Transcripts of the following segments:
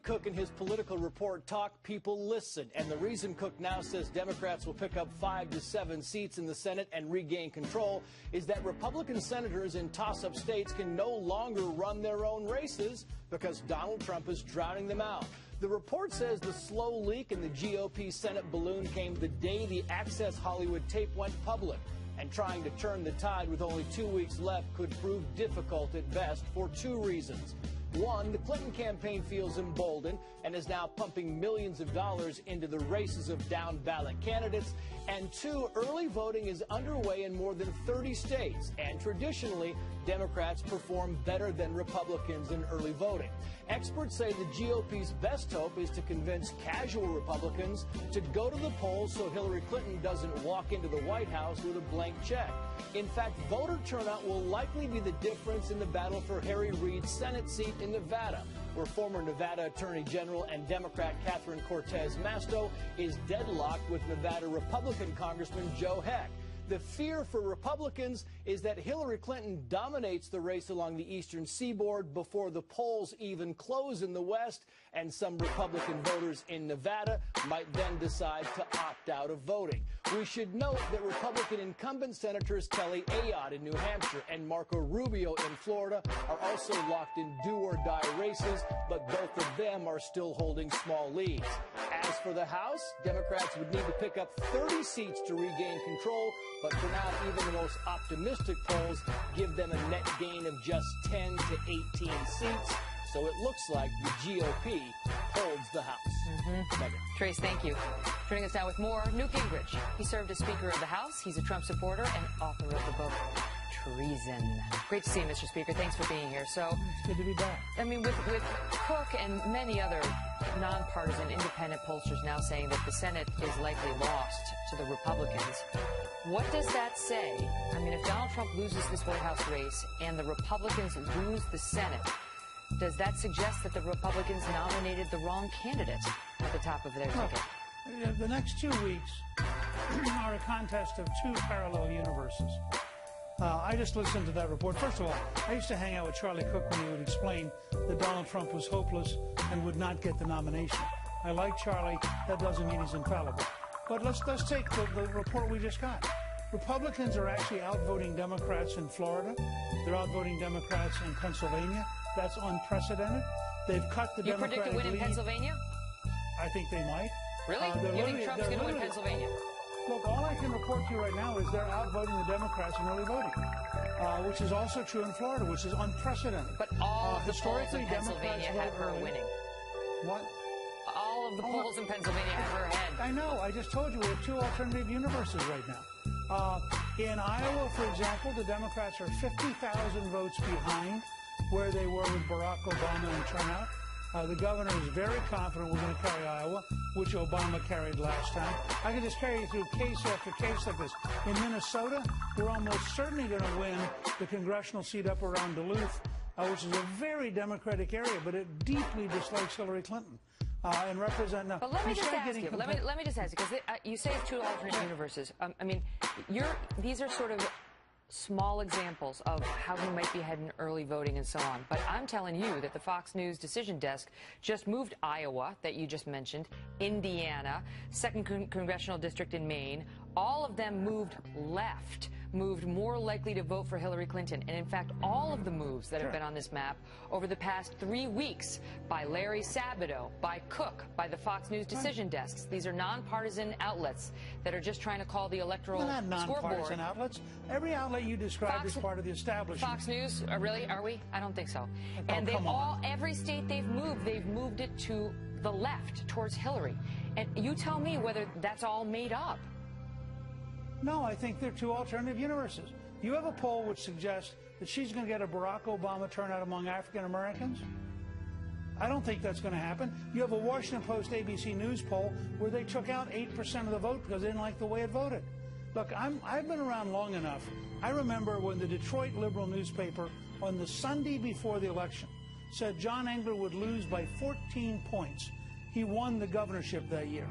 Cook in his political report Talk, People, Listen. And the reason Cook now says Democrats will pick up 5 to 7 seats in the Senate and regain control is that Republican senators in toss-up states can no longer run their own races because Donald Trump is drowning them out. The report says the slow leak in the GOP Senate balloon came the day the Access Hollywood tape went public. And trying to turn the tide with only 2 weeks left could prove difficult at best for 2 reasons. One, the Clinton campaign feels emboldened and is now pumping millions of dollars into the races of down-ballot candidates. And 2, early voting is underway in more than 30 states. And traditionally, Democrats perform better than Republicans in early voting. Experts say the GOP's best hope is to convince casual Republicans to go to the polls so Hillary Clinton doesn't walk into the White House with a blank check. In fact, voter turnout will likely be the difference in the battle for Harry Reid's Senate seat in Nevada, where former Nevada Attorney General and Democrat Catherine Cortez Masto is deadlocked with Nevada Republican Congressman Joe Heck. The fear for Republicans is that Hillary Clinton dominates the race along the eastern seaboard before the polls even close in the West, and some Republican voters in Nevada might then decide to opt out of voting. We should note that Republican incumbent Senators Kelly Ayotte in New Hampshire and Marco Rubio in Florida are also locked in do-or-die races, but both of them are still holding small leads. As for the House, Democrats would need to pick up 30 seats to regain control, but for now, even the most optimistic polls give them a net gain of just 10 to 18 seats. So it looks like the GOP holds the House. Megyn. Trace, thank you. Joining us now with more, Newt Gingrich. He served as Speaker of the House. He's a Trump supporter and author of the book Treason. Great to see you, Mr. Speaker. Thanks for being here. So it's good to be back. I mean, with Cook and many other nonpartisan independent pollsters now saying that the Senate is likely lost to the Republicans, what does that say? I mean, if Donald Trump loses this White House race and the Republicans lose the Senate, does that suggest that the Republicans nominated the wrong candidate at the top of their ticket? The next 2 weeks are a contest of 2 parallel universes. I just listened to that report. First of all, I used to hang out with Charlie Cook when he would explain that Donald Trump was hopeless and would not get the nomination. I like Charlie. That doesn't mean he's infallible. But let's take the report we just got. Republicans are actually outvoting Democrats in Florida. They're outvoting Democrats in Pennsylvania. That's unprecedented. They've cut the Democratic lead. You predict a win in Pennsylvania? I think they might. Really? You think Trump's going to win Pennsylvania? Look, all I can report to you right now is they're outvoting the Democrats in early voting, which is also true in Florida, which is unprecedented. But all of the polls in Pennsylvania have her winning. What? All of the polls in Pennsylvania have her ahead. I know. I just told you we have 2 alternative universes right now. In Iowa, for example, the Democrats are 50,000 votes behind where they were with Barack Obama in turnout. The governor is very confident we're going to carry Iowa, which Obama carried last time. I can just carry you through case after case like this. In Minnesota, we're almost certainly going to win the congressional seat up around Duluth, which is a very Democratic area, but it deeply dislikes Hillary Clinton. And represent now. But let me just ask you. Let me just ask you, because you say it's 2 alternate universes. I mean, these are sort of small examples of how we might be heading early voting and so on. But I'm telling you that the Fox News decision desk just moved Iowa, that you just mentioned, Indiana, 2nd Congressional District in Maine. All of them moved left, moved more likely to vote for Hillary Clinton. And in fact, all of the moves that have been on this map over the past 3 weeks by Larry Sabato, by Cook, by the Fox News decision desks. These are nonpartisan outlets that are just trying to call the electoral scoreboard. They're not nonpartisan outlets. Every outlet you described is part of the establishment. Fox News? Really? Are we? I don't think so. And they've every state they've moved it to the left, towards Hillary. And you tell me whether that's all made up. No, I think they're 2 alternative universes. You have a poll which suggests that she's going to get a Barack Obama turnout among African Americans. I don't think that's going to happen. You have a Washington Post ABC News poll where they took out 8% of the vote because they didn't like the way it voted. Look, I've been around long enough. I remember when the Detroit Liberal newspaper on the Sunday before the election said John Engler would lose by 14 points. He won the governorship that year.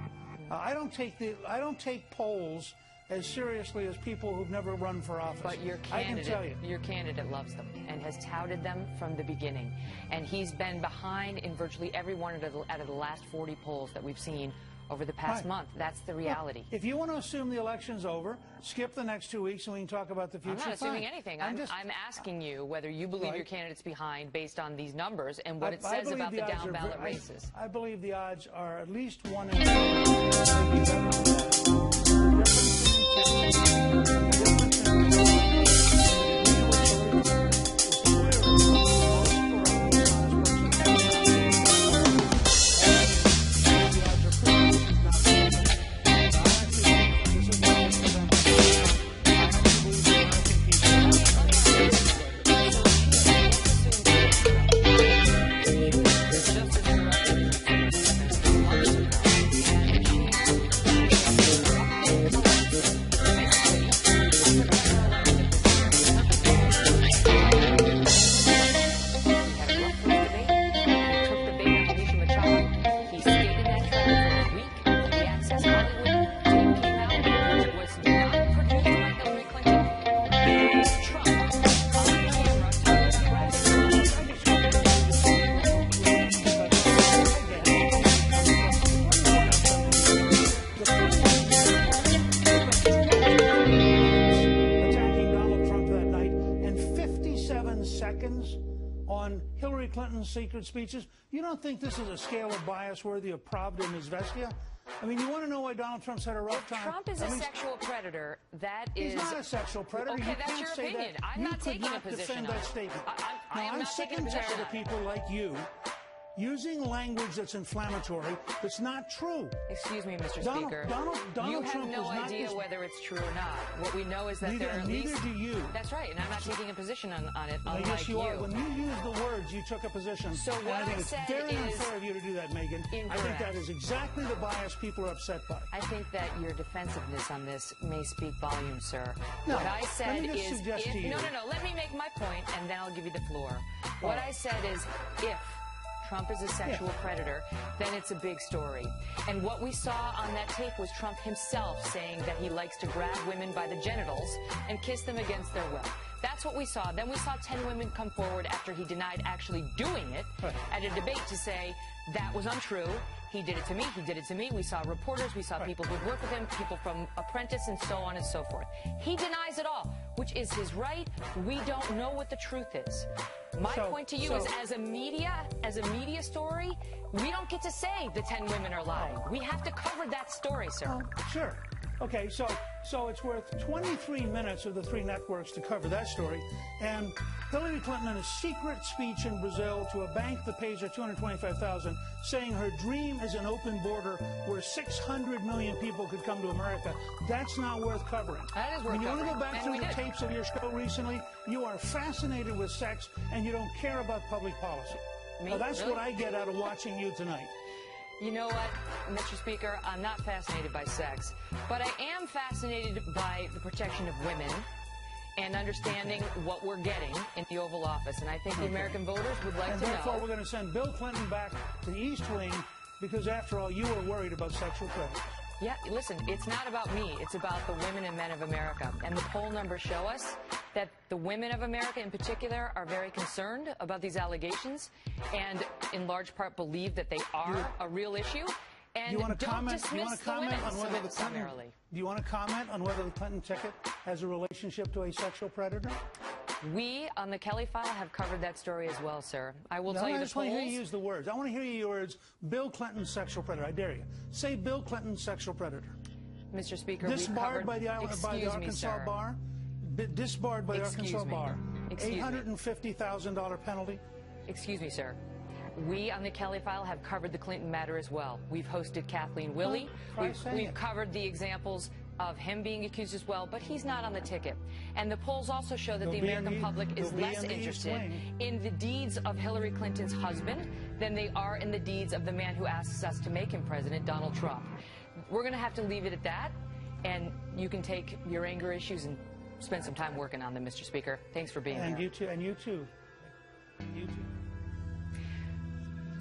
I don't take polls as seriously as people who've never run for office. But your candidate loves them and has touted them from the beginning. And he's been behind in virtually every one out of the last 40 polls that we've seen over the past month. That's the reality. Look, if you want to assume the election's over, skip the next 2 weeks and we can talk about the future. I'm not assuming anything. I'm asking you whether you believe your candidate's behind based on these numbers and what it says about the down ballot races. I believe the odds are at least 1 in 2. On Hillary Clinton's secret speeches. You don't think this is a scale of bias worthy of Pravda and Izvestia? I mean, you want to know why Donald Trump's had a rough time? Trump is a sexual predator. That is... He's not a sexual predator. Okay, you that's can't your say opinion. that. I'm not taking a position defend on that it. statement. I'm sick and tired of people like you using language that's inflammatory, that's not true. Excuse me, Mr. Speaker. Donald you Trump have no idea whether it's true or not. What we know is that there are at least... Neither do you. That's right, and I'm not taking a position on it, unlike yes, you are. When you use the words, you took a position. So what I think I it's said very is unfair of you to do that, Megyn. Incorrect. I think that is exactly the bias people are upset by. I think that your defensive-ness on this may speak volumes, sir. No, what I said let me just suggest to you. No, let me make my point, and then I'll give you the floor. What I said is, if Trump is a sexual predator, then it's a big story. And what we saw on that tape was Trump himself saying that he likes to grab women by the genitals and kiss them against their will. That's what we saw. Then we saw 10 women come forward after he denied actually doing it at a debate to say that was untrue. He did it to me. He did it to me. We saw reporters. We saw people who'd worked with him, people from Apprentice, and so on and so forth. He denies it all, which is his right. We don't know what the truth is. My point to you is, as a media story, we don't get to say the 10 women are lying. We have to cover that story, sir. Sure. Okay, so it's worth 23 minutes of the 3 networks to cover that story. And Hillary Clinton, in a secret speech in Brazil to a bank that pays her $225,000, saying her dream is an open border where 600 million people could come to America. That's not worth covering. That is worth covering. You want to go back through the tapes of your show recently? You are fascinated with sex, and you don't care about public policy. Now, that's what I get out of watching you tonight. You know what, Mr. Speaker, I'm not fascinated by sex, but I am fascinated by the protection of women and understanding what we're getting in the Oval Office. And I think the American voters would like to know. And therefore, we're going to send Bill Clinton back to the East Wing because, after all, you are worried about sexual predators. Yeah, listen, it's not about me. It's about the women and men of America. And the poll numbers show us that the women of America in particular are very concerned about these allegations and in large part believe that they are a real issue. And don't dismiss the women summarily. Do you want to comment on whether the Clinton ticket has a relationship to a sexual predator? We, on the Kelly File, have covered that story as well, sir. I will tell you the polls. I just want to hear you use the words. I want to hear you use the words, Bill Clinton, sexual predator. I dare you. Say Bill Clinton, sexual predator. Mr. Speaker, disbarred by the Arkansas bar? Disbarred by the Arkansas bar. $850,000 penalty? Excuse me, sir. We on the Kelly File have covered the Clinton matter as well. We've hosted Kathleen Willey. We've covered the examples of him being accused as well, but he's not on the ticket. And the polls also show that the American public is less interested in the deeds of Hillary Clinton's husband than they are in the deeds of the man who asks us to make him president, Donald Trump. We're going to have to leave it at that, and you can take your anger issues and spend some time working on them, Mr. Speaker. Thanks for being here. And you too. And you too. You too.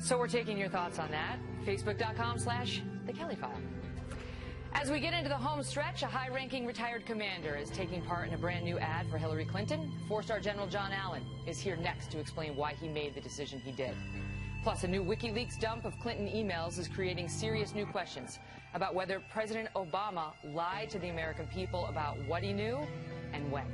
So we're taking your thoughts on that. Facebook.com/The Kelly File. As we get into the home stretch, a high-ranking retired commander is taking part in a brand new ad for Hillary Clinton. Four-star General John Allen is here next to explain why he made the decision he did. Plus, a new WikiLeaks dump of Clinton emails is creating serious new questions about whether President Obama lied to the American people about what he knew and when.